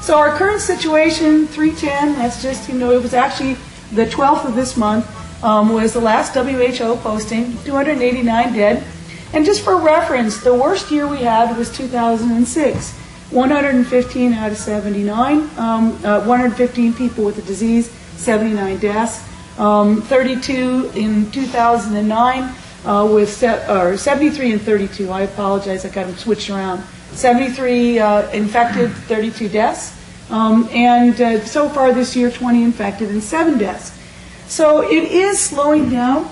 So our current situation, 310, that's just, it was actually the 12th of this month, was the last WHO posting, 289 dead. And just for reference, the worst year we had was 2006. 115 out of 79, 115 people with the disease, 79 deaths. 32 in 2009 with 73 and 32. I apologize, I got them switched around. 73 infected, 32 deaths. And so far this year, 20 infected and 7 deaths. So it is slowing down,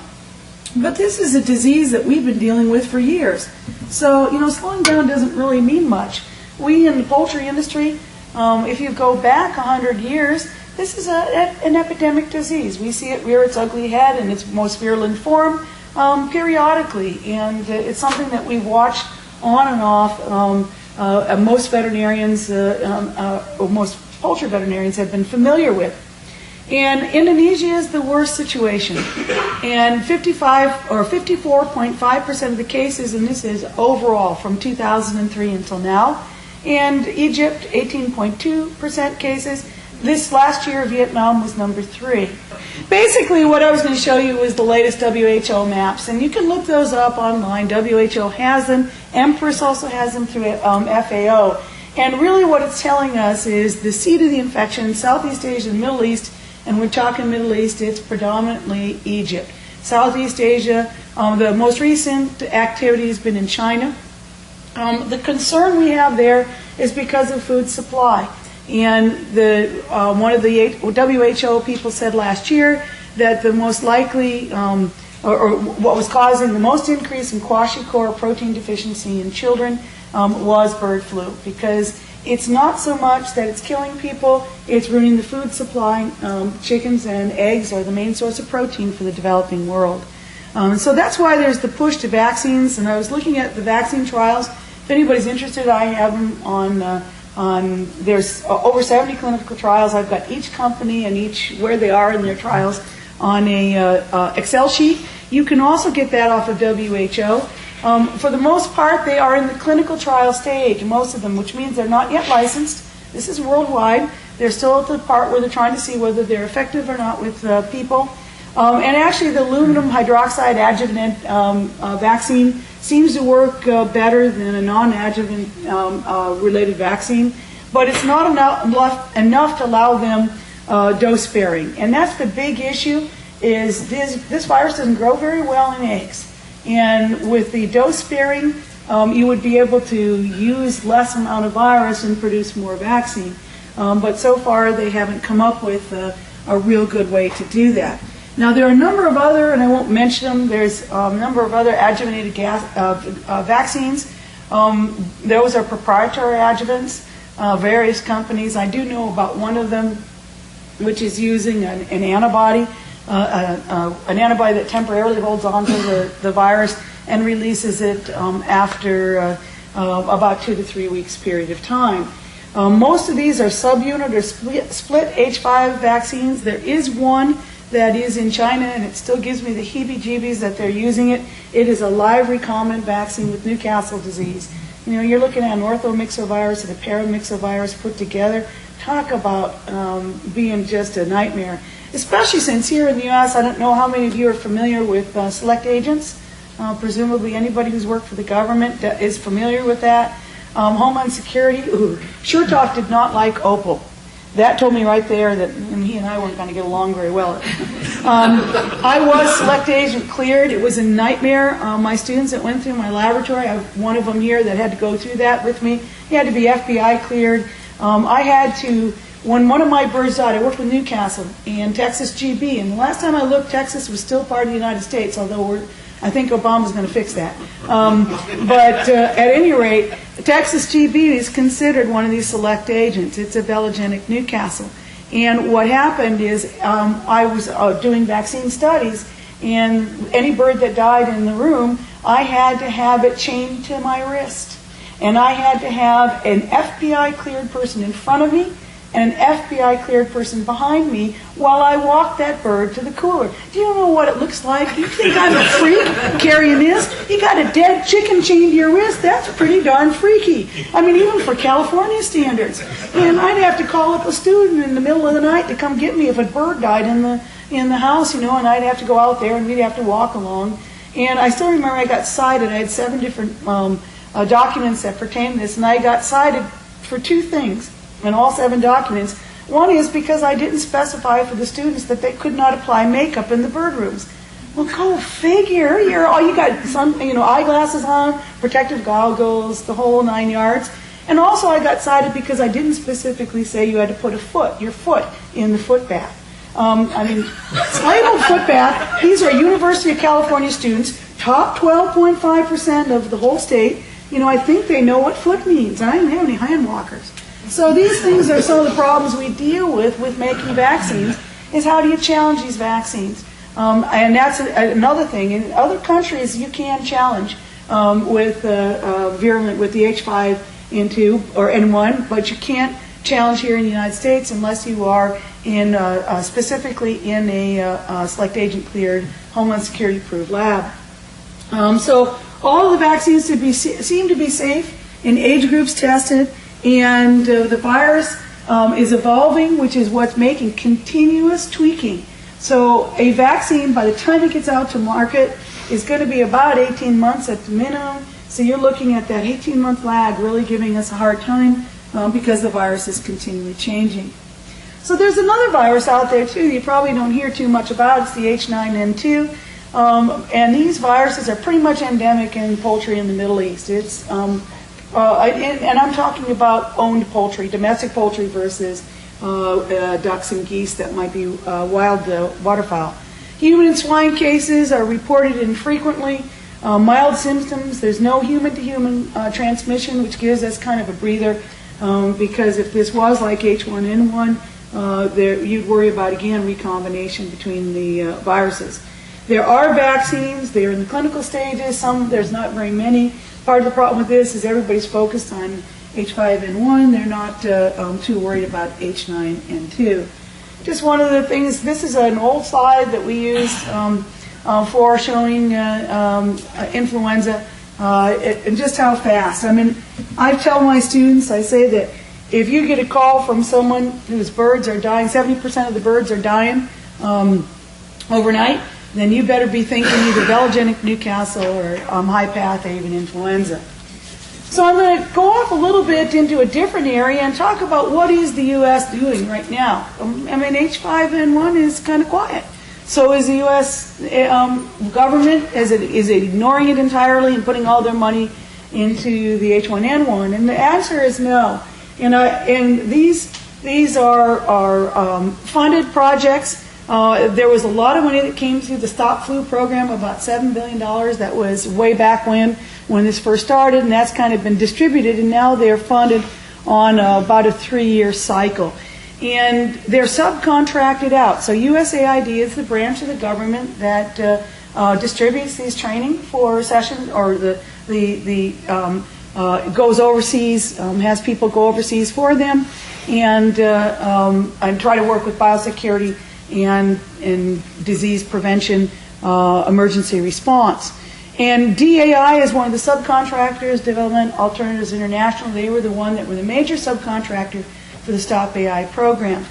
but this is a disease that we've been dealing with for years. So, slowing down doesn't really mean much. We in the poultry industry, if you go back 100 years, this is an epidemic disease. We see it rear its ugly head in its most virulent form periodically, and it's something that we've watched on and off. Most veterinarians, most poultry veterinarians have been familiar with. And Indonesia is the worst situation. And 55 or 54.5% of the cases, and this is overall from 2003 until now. And Egypt, 18.2% cases. This last year, Vietnam was number 3. Basically, what I was going to show you is the latest WHO maps, and you can look those up online. WHO has them. Empress also has them through FAO. And really what it's telling us is the seat of the infection, Southeast Asia and Middle East, and we're talking Middle East, it's predominantly Egypt. Southeast Asia, the most recent activity has been in China. The concern we have there is because of food supply. And one of the WHO people said last year that the most likely, or what was causing the most increase in kwashiorkor protein deficiency in children was bird flu, because it's not so much that it's killing people, it's ruining the food supply. Chickens and eggs are the main source of protein for the developing world. So that's why there's the push to vaccines, and I was looking at the vaccine trials. If anybody's interested, I have them on there's over 70 clinical trials. I've got each company and where they are in their trials on a Excel sheet. You can also get that off of WHO. For the most part, they are in the clinical trial stage, most of them, which means they're not yet licensed. This is worldwide. They're still at the part where they're trying to see whether they're effective or not with people. And actually, the aluminum hydroxide adjuvant vaccine seems to work better than a non-adjuvant related vaccine, but it's not enough to allow them dose sparing. And that's the big issue, is this virus doesn't grow very well in eggs. And with the dose sparing, you would be able to use less amount of virus and produce more vaccine. But so far, they haven't come up with a real good way to do that. Now, there are a number of other, and I won't mention them, there's a number of other adjuvanted vaccines. Those are proprietary adjuvants, various companies. I do know about one of them, which is using an antibody that temporarily holds on to the virus and releases it after about 2 to 3 weeks period of time. Most of these are subunit or split H5 vaccines. There is one that is in China, and it still gives me the heebie-jeebies that they're using it. It is a live recombinant vaccine with Newcastle disease. You're looking at an orthomyxovirus and a paramyxovirus put together. Talk about being just a nightmare, especially since here in the U.S., I don't know how many of you are familiar with select agents. Presumably anybody who's worked for the government is familiar with that. Homeland Security, Sure Talk did not like Opal. That told me right there that he and I weren't going to get along very well. I was select agent cleared. It was a nightmare. My students that went through my laboratory, I have one of them here that had to go through that with me. He had to be FBI cleared. I had to, when one of my birds died, I worked with Newcastle and Texas GB, and the last time I looked, Texas was still part of the United States, although I think Obama's going to fix that. But at any rate, Texas GB is considered one of these select agents. It's a velogenic Newcastle. And what happened is I was doing vaccine studies, and any bird that died in the room, I had to have it chained to my wrist. And I had to have an FBI-cleared person in front of me and an FBI-cleared person behind me while I walked that bird to the cooler. Do you know what it looks like? You think I'm a freak carrying this? You got a dead chicken chained to your wrist? That's pretty darn freaky. I mean, even for California standards. And I'd have to call up a student in the middle of the night to come get me if a bird died in the house, and I'd have to go out there and we'd have to walk along. And I still remember I got cited. I had 7 different documents that pertain to this, and I got cited for 2 things in all 7 documents. One is because I didn't specify for the students that they could not apply makeup in the bird rooms. Well, go figure. You got some, eyeglasses on, protective goggles, the whole 9 yards. And also I got cited because I didn't specifically say you had to put your foot in the foot bath. It's labeled foot bath. These are University of California students, top 12.5% of the whole state. I think they know what foot means. I don't have any hand walkers. So these things are some of the problems we deal with making vaccines, is how do you challenge these vaccines? And that's another thing. In other countries, you can challenge with virulent, with the H5N2 or N1, but you can't challenge here in the United States unless you are in specifically in a select agent cleared, Homeland Security approved lab. So all of the vaccines seem to be safe in age groups tested. And the virus is evolving, which is what's making continuous tweaking. So a vaccine, by the time it gets out to market, is going to be about 18 months at the minimum. So you're looking at that 18-month lag really giving us a hard time because the virus is continually changing. So there's another virus out there, too, you probably don't hear too much about. It's the H9N2. And these viruses are pretty much endemic in poultry in the Middle East. It's and I'm talking about owned poultry, domestic poultry versus ducks and geese that might be wild waterfowl. Human and swine cases are reported infrequently. Mild symptoms, there's no human-to-human transmission, which gives us kind of a breather, because if this was like H1N1, you'd worry about, again, recombination between the viruses. There are vaccines. They're in the clinical stages. There's not very many. Part of the problem with this is everybody's focused on H5N1. They're not too worried about H9N2. Just one of the things, this is an old slide that we use for showing influenza and just how fast. I tell my students, I say that if you get a call from someone whose birds are dying, 70% of the birds are dying overnight, then you better be thinking either velogenic Newcastle or high-path avian influenza. So I'm going to go off a little bit into a different area and talk about what is the U.S. doing right now. H5N1 is kind of quiet. So is the U.S. Government, is it ignoring it entirely and putting all their money into the H1N1? And the answer is no. And these are funded projects. There was a lot of money that came through the Stop Flu program, about $7 billion. That was way back when this first started, and that's kind of been distributed, and now they're funded on about a 3-year cycle. And they're subcontracted out. So USAID is the branch of the government that distributes these training for sessions, or goes overseas, has people go overseas for them, and try to work with biosecurity and disease prevention, emergency response. And DAI is one of the subcontractors, Development Alternatives International. They were the major subcontractor for the Stop AI program.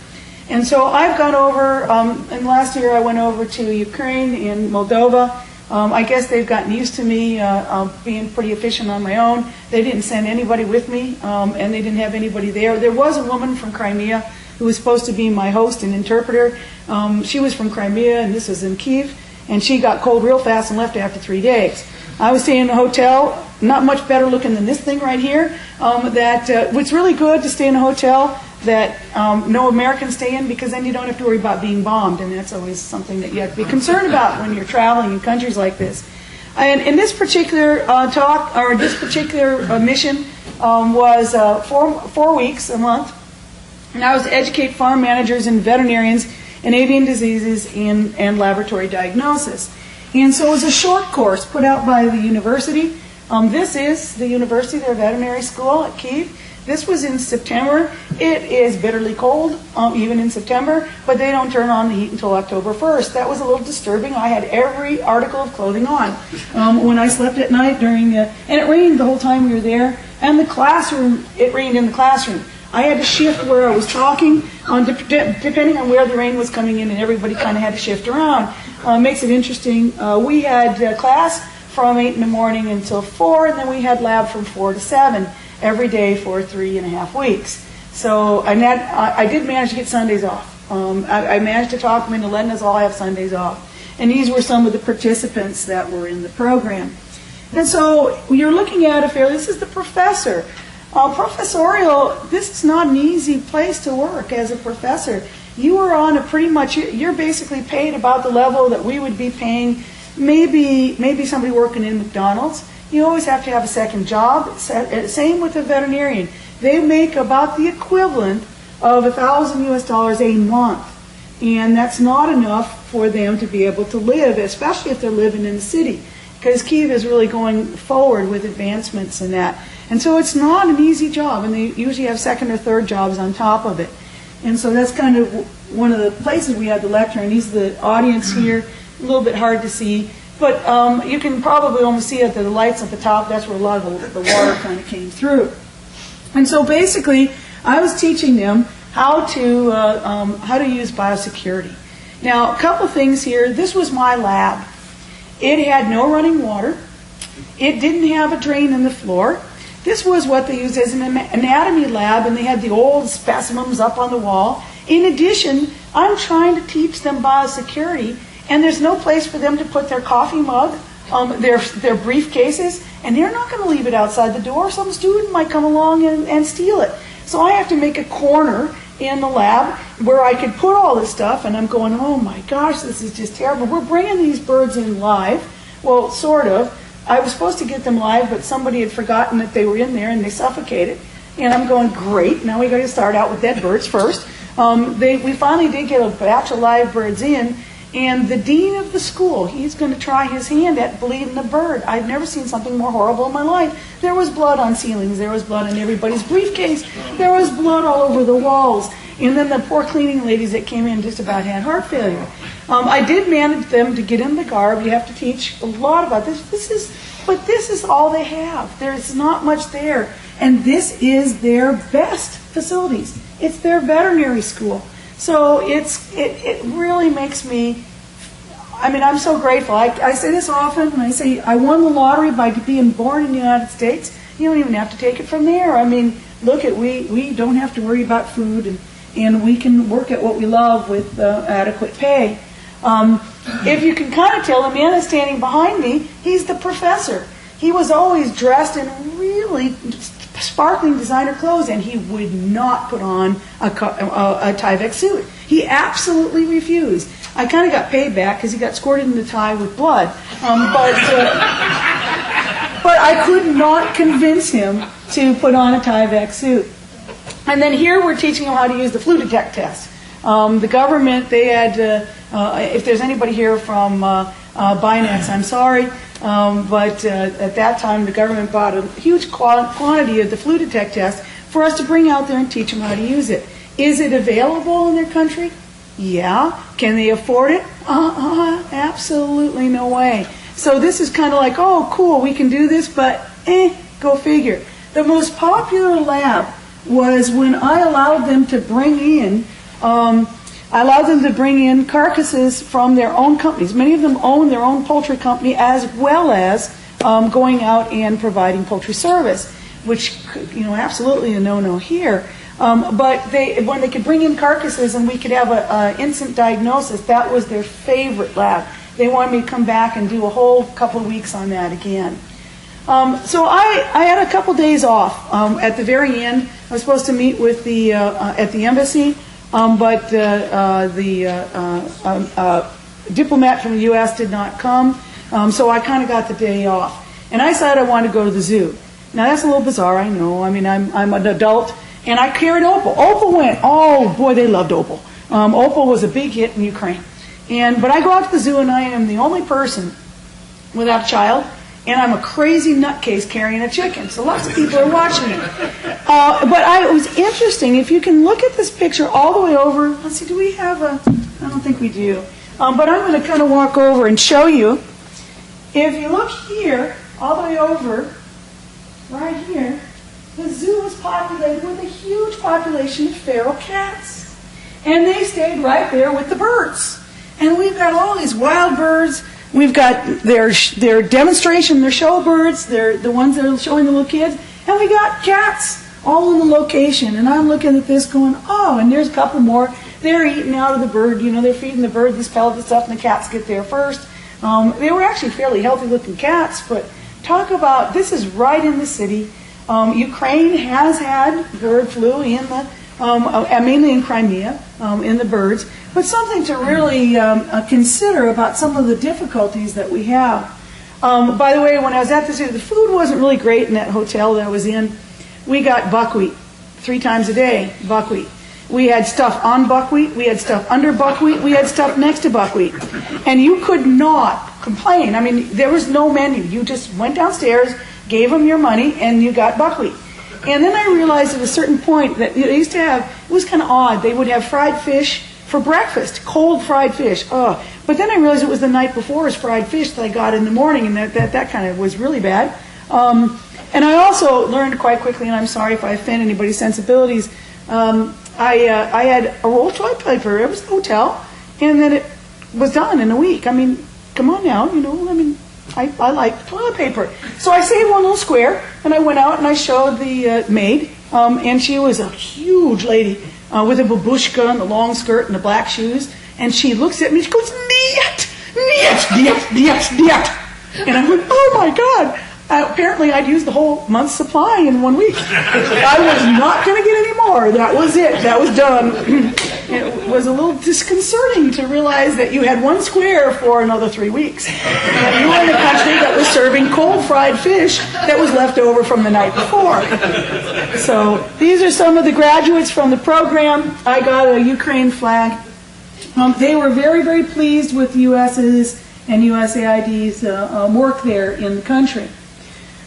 And so I've gone over, and last year I went over to Ukraine and Moldova. I guess they've gotten used to me being pretty efficient on my own. They didn't send anybody with me, and they didn't have anybody there. There was a woman from Crimea who was supposed to be my host and interpreter. She was from Crimea, and this was in Kyiv, and she got cold real fast and left after 3 days. I was staying in a hotel, not much better looking than this thing right here. It's really good to stay in a hotel that no Americans stay in, because then you don't have to worry about being bombed, and that's always something that you have to be concerned about when you're traveling in countries like this. And in this particular mission was 4 weeks, a month, and I was to educate farm managers and veterinarians in avian diseases and laboratory diagnosis. And so it was a short course put out by the university. This is the university, their veterinary school at Kyiv. This was in September. It is bitterly cold, even in September, but they don't turn on the heat until October 1st. That was a little disturbing. I had every article of clothing on when I slept at night and it rained the whole time we were there. And the classroom, it rained in the classroom. I had to shift where I was talking, depending on where the rain was coming in, and everybody kind of had to shift around. Makes it interesting. We had class from 8 in the morning until 4, and then we had lab from 4 to 7 every day for 3.5 weeks. So I did manage to get Sundays off. I managed to talk them into letting us all have Sundays off. And these were some of the participants that were in the program. And so you're looking at this is the professor. Professorial, this is not an easy place to work as a professor. You are on you're basically paid about the level that we would be paying maybe somebody working in McDonald's. You always have to have a second job. Same with a veterinarian. They make about the equivalent of $1,000 a month. And that's not enough for them to be able to live, especially if they're living in the city. Because Kyiv is really going forward with advancements in that. And so it's not an easy job, and they usually have second or third jobs on top of it. And so that's kind of one of the places we had the lecture, and these are the audience here, a little bit hard to see. But you can probably almost see it, the lights at the top, that's where a lot of the water kind of came through. And so basically, I was teaching them how to use biosecurity. Now, a couple things here. This was my lab. It had no running water. It didn't have a drain in the floor. This was what they used as an anatomy lab, and they had the old specimens up on the wall. In addition, I'm trying to teach them biosecurity, and there's no place for them to put their coffee mug, their briefcases, and they're not going to leave it outside the door. Some student might come along and steal it. So I have to make a corner in the lab where I could put all this stuff, and I'm going, oh my gosh, this is just terrible. We're bringing these birds in live. Well, sort of. I was supposed to get them live, but somebody had forgotten that they were in there, and they suffocated. And I'm going, great, now we got to start out with dead birds first. We finally did get a batch of live birds in, and the dean of the school, he's going to try his hand at bleeding a bird. I've never seen something more horrible in my life. There was blood on ceilings. There was blood in everybody's briefcase. There was blood all over the walls. And then the poor cleaning ladies that came in just about had heart failure. I did manage them to get in the garb. You have to teach a lot about this. But this is all they have. There's not much there. And this is their best facilities. It's their veterinary school. So it really makes me, I'm so grateful. I say this often, and I say I won the lottery by being born in the United States. You don't even have to take it from there. We don't have to worry about food, and we can work at what we love with adequate pay. If you can kind of tell, the man that's standing behind me, he's the professor. He was always dressed in really sparkling designer clothes, and he would not put on a Tyvek suit. He absolutely refused. I kind of got paid back because he got squirted in the tie with blood. But I could not convince him to put on a Tyvek suit. And then here we're teaching him how to use the Flute Eject test. The government, they had, if there's anybody here from Binax, I'm sorry, but at that time the government bought a huge quantity of the Flute Eject test for us to bring out there and teach them how to use it. Is it available in their country? Yeah. Can they afford it? Absolutely no way. So this is kind of like, oh, cool, we can do this, but go figure. The most popular lab was when I allowed them to bring in carcasses from their own companies. Many of them own their own poultry company, as well as going out and providing poultry service, which, absolutely a no-no here. But when they could bring in carcasses and we could have an instant diagnosis, that was their favorite lab. They wanted me to come back and do a whole couple of weeks on that again. So I had a couple days off. At the very end, I was supposed to meet with at the embassy, but the diplomat from the U.S. did not come, so I kind of got the day off. And I decided I wanted to go to the zoo. Now that's a little bizarre, I know. I'm an adult, and I carried Opal. Opal went. Oh boy, they loved Opal. Opal was a big hit in Ukraine. But I go out to the zoo, and I am the only person without a child and I'm a crazy nutcase carrying a chicken, so lots of people are watching it. But it was interesting. If you can look at this picture all the way over, let's see, do we have a, I don't think we do, but I'm going to kind of walk over and show you. If you look here, all the way over, right here, the zoo was populated with a huge population of feral cats. And they stayed right there with the birds. And we've got all these wild birds. We've got their demonstration, their show birds, the ones that are showing the little kids. And we got cats all in the location. And I'm looking at this going, oh, and there's a couple more. They're eating out of the bird. You know, they're feeding the bird this pellet and stuff, and the cats get there first. They were actually fairly healthy-looking cats, but talk about, this is right in the city. Ukraine has had bird flu in the, mainly in Crimea, in the birds, but something to really consider about some of the difficulties that we have. By the way, when I was at the zoo, the food wasn't really great in that hotel that I was in. We got buckwheat 3 times a day, buckwheat. We had stuff on buckwheat, we had stuff under buckwheat, we had stuff next to buckwheat. And you could not complain. I mean, there was no menu. You just went downstairs, gave them your money, and you got buckwheat. And then I realized at a certain point that they used to have, it was kind of odd, they would have fried fish for breakfast, cold fried fish. Oh. But then I realized it was the night before's fried fish that I got in the morning, and that kind of was really bad. And I also learned quite quickly, and I'm sorry if I offend anybody's sensibilities, I had a roll of toilet paper. It was the hotel, and then it was done in a week. I mean, come on now, you know, I mean, I like toilet paper. So I saved one little square, and I went out and I showed the maid, and she was a huge lady with a babushka and a long skirt and the black shoes, and she looks at me, she goes, "Niet, niet, niet, niet, niet." And I went, oh my God. Apparently, I'd used the whole month's supply in 1 week. I was not going to get any more. That was it. That was done. It was a little disconcerting to realize that you had 1 square for another 3 weeks. And you were in a country that was serving cold fried fish that was left over from the night before. So these are some of the graduates from the program. I got a Ukraine flag. They were very, very pleased with US's and USAID's work there in the country.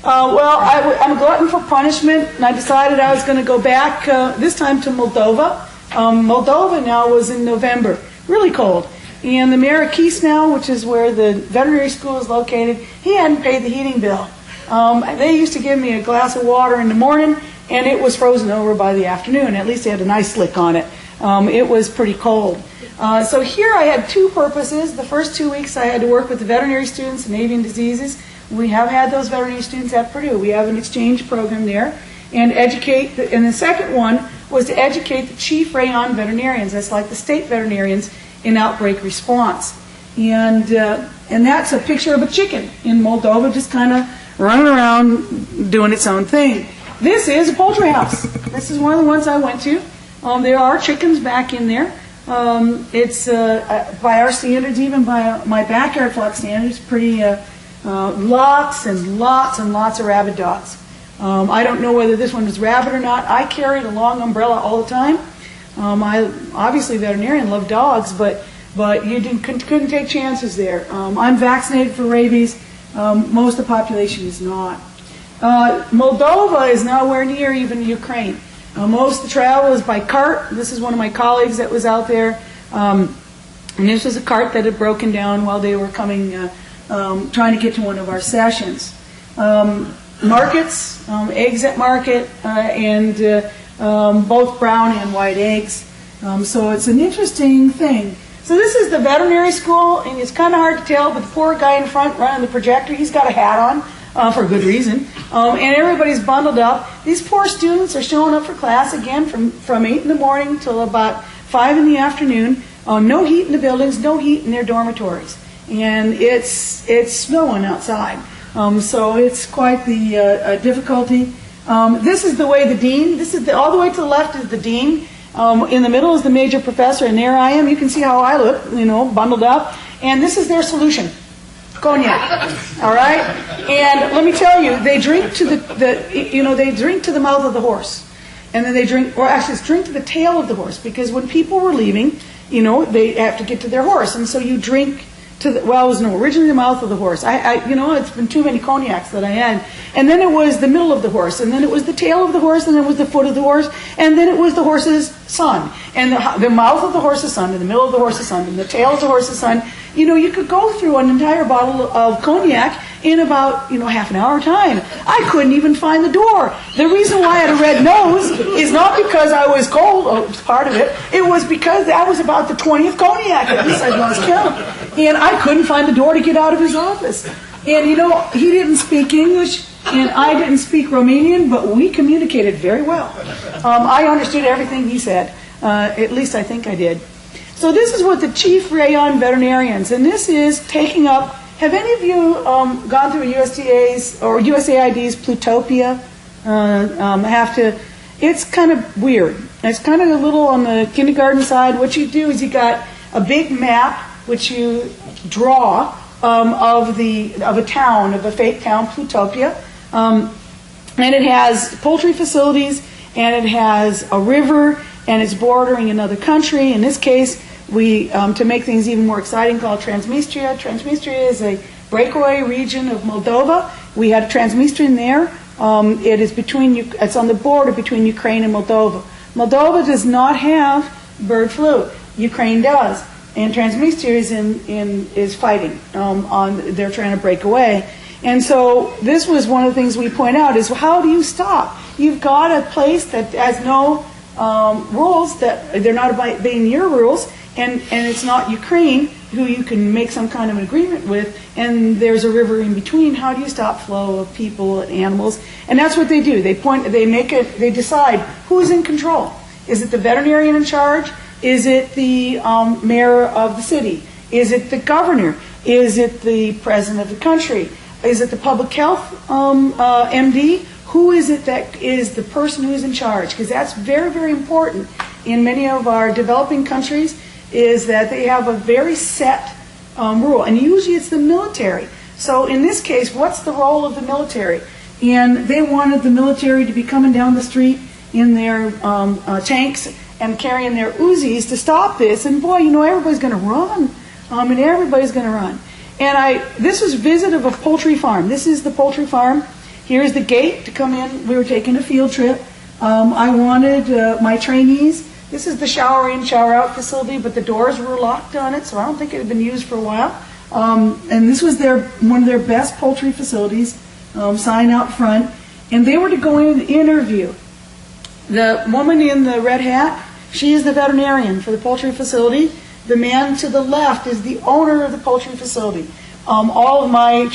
I'm a glutton for punishment, and I decided I was going to go back, this time to Moldova. Moldova now was in November, really cold. And the mayor of Chisinau, which is where the veterinary school is located, he hadn't paid the heating bill. They used to give me a glass of water in the morning, and it was frozen over by the afternoon. At least they had an ice slick on it. It was pretty cold. So here I had 2 purposes. The first 2 weeks I had to work with the veterinary students in avian diseases. We have had those veterinary students at Purdue. We have an exchange program there. And and the second one was to educate the chief rayon veterinarians. That's like the state veterinarians in outbreak response. And that's a picture of a chicken in Moldova just kind of running around doing its own thing. This is a poultry house. This is one of the ones I went to. There are chickens back in there. It's by our standards, even by my backyard flock standards, pretty lots and lots and lots of rabid dogs. I don't know whether this one was rabid or not. I carried a long umbrella all the time. I obviously veterinarian, love dogs, but you couldn't take chances there. I'm vaccinated for rabies. Most of the population is not. Moldova is nowhere near even Ukraine. Most of the travel is by cart. This is one of my colleagues that was out there. And this was a cart that had broken down while they were coming, trying to get to one of our sessions. Markets, eggs at market, and both brown and white eggs. So it's an interesting thing. So this is the veterinary school, and it's kind of hard to tell, but the poor guy in front running the projector, he's got a hat on for good reason. And everybody's bundled up. These poor students are showing up for class again from 8 in the morning till about 5 in the afternoon. No heat in the buildings, no heat in their dormitories. And it's snowing outside. So it's quite the difficulty. This is the way the dean, all the way to the left is the dean. In the middle is the major professor, and there I am. You can see how I look, bundled up. And this is their solution. Cognac, all right? And let me tell you, they drink to they drink to the mouth of the horse. And then they drink, or actually it's drink to the tail of the horse, because when people were leaving, they have to get to their horse. And so you drink it was originally the mouth of the horse. It's been too many cognacs that I had. And then it was the middle of the horse, and then it was the tail of the horse, and then it was the foot of the horse, and then it was the horse's son. And the mouth of the horse's son, and the middle of the horse's son, and the tail of the horse's son. You could go through an entire bottle of cognac in about, half an hour time. I couldn't even find the door. The reason why I had a red nose is not because I was cold, it was part of it. It was because that was about the 20th cognac, at least I lost count. And I couldn't find the door to get out of his office. And, he didn't speak English, and I didn't speak Romanian, but we communicated very well. I understood everything he said. At least I think I did. So this is what the chief rayon veterinarians, and this is taking up. Have any of you gone through USDA's or USAID's Plutopia? It's kind of weird. It's kind of a little on the kindergarten side. What you do is you got a big map which you draw of a town, of a fake town, Plutopia, and it has poultry facilities, and it has a river, and it's bordering another country. In this case, we, to make things even more exciting, called Transnistria. Transnistria is a breakaway region of Moldova. We had Transnistrian there. It's on the border between Ukraine and Moldova. Moldova does not have bird flu. Ukraine does, and Transnistria is fighting. They're trying to break away, and so this was one of the things we point out: is how do you stop? You've got a place that has no rules, that they're not obeying your rules. And it's not Ukraine, who you can make some kind of an agreement with, and there's a river in between. How do you stop flow of people and animals? And that's what they do. They decide who's in control. Is it the veterinarian in charge? Is it the mayor of the city? Is it the governor? Is it the president of the country? Is it the public health MD? Who is it that is the person who's in charge? Because that's very, very important in many of our developing countries, is that they have a very set rule. And usually it's the military. So in this case, what's the role of the military? And they wanted the military to be coming down the street in their tanks and carrying their Uzis to stop this. And boy, everybody's going to run. And everybody's going to run. And this was visit of a poultry farm. This is the poultry farm. Here's the gate to come in. We were taking a field trip. I wanted my trainees. This is the shower in, shower out facility, but the doors were locked on it, so I don't think it had been used for a while. And this was one of their best poultry facilities, sign out front. And they were to go in and interview. The woman in the red hat, she is the veterinarian for the poultry facility. The man to the left is the owner of the poultry facility. All of my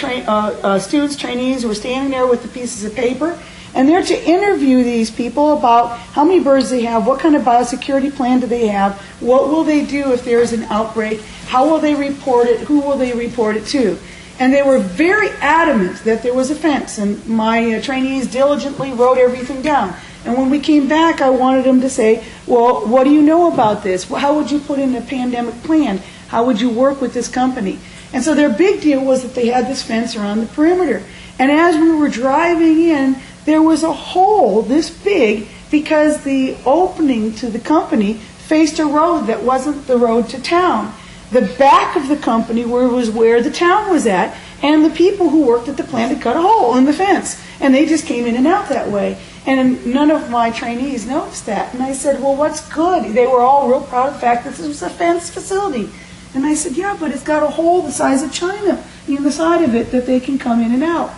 students, trainees, were standing there with the pieces of paper. And they're to interview these people about how many birds they have, what kind of biosecurity plan do they have, what will they do if there is an outbreak, how will they report it, who will they report it to. And they were very adamant that there was a fence, and my trainees diligently wrote everything down. And when we came back, I wanted them to say, well, what do you know about this? How would you put in a pandemic plan? How would you work with this company? And so their big deal was that they had this fence around the perimeter. And as we were driving in, there was a hole this big because the opening to the company faced a road that wasn't the road to town. The back of the company was where the town was at, and the people who worked at the plant had cut a hole in the fence. And they just came in and out that way. And none of my trainees noticed that. And I said, well, what's good? They were all real proud of the fact that this was a fenced facility. And I said, yeah, but it's got a hole the size of China in the side of it that they can come in and out.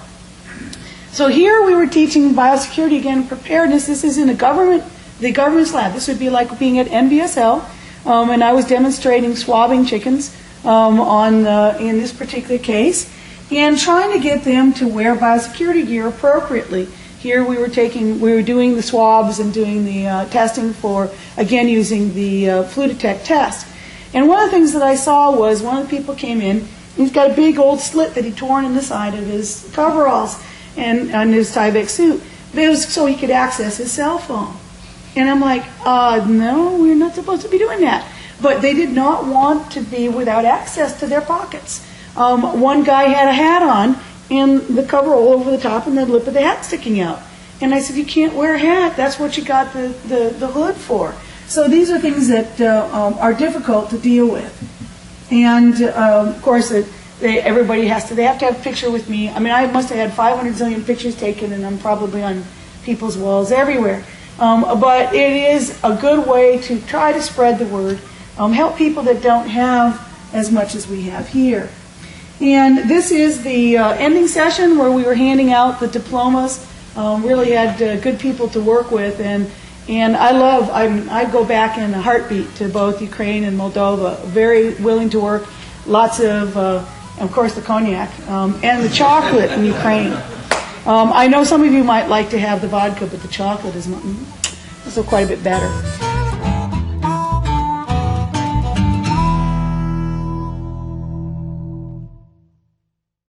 So here we were teaching biosecurity, again, preparedness. This is in the government's lab. This would be like being at NBSL, and I was demonstrating swabbing chickens in this particular case, and trying to get them to wear biosecurity gear appropriately. Here we were doing the swabs and doing the testing for, again, using the Flute test. And one of the things that I saw was one of the people came in. He's got a big old slit that he'd torn in the side of his coveralls and on his Tyvek suit. It was so he could access his cell phone. And I'm like, no, we're not supposed to be doing that. But they did not want to be without access to their pockets. One guy had a hat on and the coverall over the top and the lip of the hat sticking out. And I said, you can't wear a hat. That's what you got the hood for. So these are things that are difficult to deal with. And of course, everybody they have to have a picture with me. I mean, I must have had 500 zillion pictures taken, and I'm probably on people's walls everywhere. But it is a good way to try to spread the word, help people that don't have as much as we have here. And this is the ending session where we were handing out the diplomas. Really had good people to work with, and I go back in a heartbeat to both Ukraine and Moldova. Very willing to work. Lots of course, the cognac and the chocolate in Ukraine. I know some of you might like to have the vodka, but the chocolate is quite a bit better.